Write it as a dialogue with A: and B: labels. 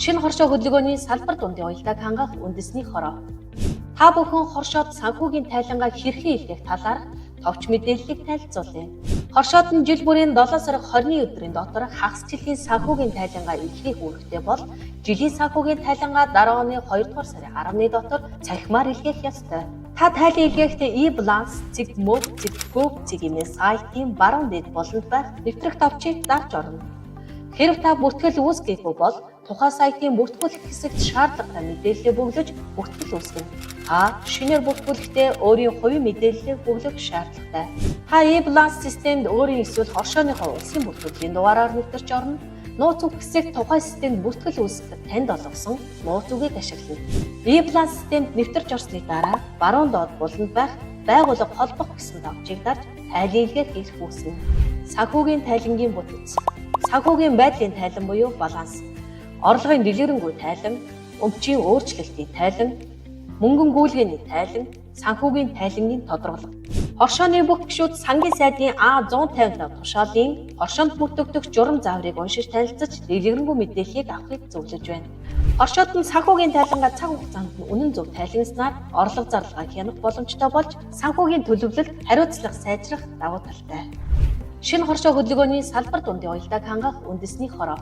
A: Шинэ хоршоо хөдөлгөөний салбар дундын уялдааг хангах үндэсний хороо. Та бүхэн хоршоод санхүүгийн тайлангааг хэрхэн илгээх талаар товч мэдээллийг танилцуулъя. Хоршоод нь жил бүрийн 7 сарын 20-ны өдрийн дотор хагас жилийн санхүүгийн тайлангаа илгээх үүрэгтэй бол жилийн санхүүгийн тайлангаа дараа оны 2 дугаар сарын 10-ны дотор цахимаар илгээх ёстой. Та тайлан илгээхдээ e-balance цэг.gov.cg-ийн сайтын баруун дэд болонд байх нэвтрэх товчийг дарж орно. Хэрэв та бүртгэл үүсгээгүй бол тухайн сайтын бүртгүүлэх хэсэгт шаардлагатай мэдээллээ бөглөж бүртгэл үүсгэнэ. Та шинээр бүртгүүлэхдээ өөрийн хувийн мэдээллээ бөглөх шаардлагатай. Та e-balance системд өөрийн эсвэл хоршооныхоо улсын бүртгүүлийн дугаараар нэвтэрч орно. Нууц үг хэсэгт тухайн системд бүртгэл үүсгэхэд танд олгосон нууц үгийг ашиглана. E-balance системд нэвтэрч орсны дараа баруун доод буланд байх байгууллага холбох гэсэн товчийг дарж тайлан илгээх эрх үүснэ. Санхүүгийн тайлангийн бүтэц. Санхүүгийн байдлын тайлан буюу баланс. Орлогын дэлгэрэнгүй тайлан, өмчийн өөрчлөлтийн тайлан, мөнгөн гүйлгээний тайлан, санхүүгийн тайлангийн тодорхойлолт. Хоршооны бүх гишүүд сангийн сайдын А155 тушаалын хоршоонд бүртгэгдэх журам зааврыг уншиж танилцаж дэлгэрэнгүй мэдээллийг авахыг зөвлөж байна. Хоршоод нь санхүүгийн тайлангаа цаг хугацаанд нь үнэн зөв тайланснаар орлого зарлагаа хянах боломжтой болж санхүүгийн төлөвлөлт хариуцлага сайжрах давуу талтай. Шинэ хоршоо хөдөлгөөний салбар дундын уялдааг хангах үндэсний хороо.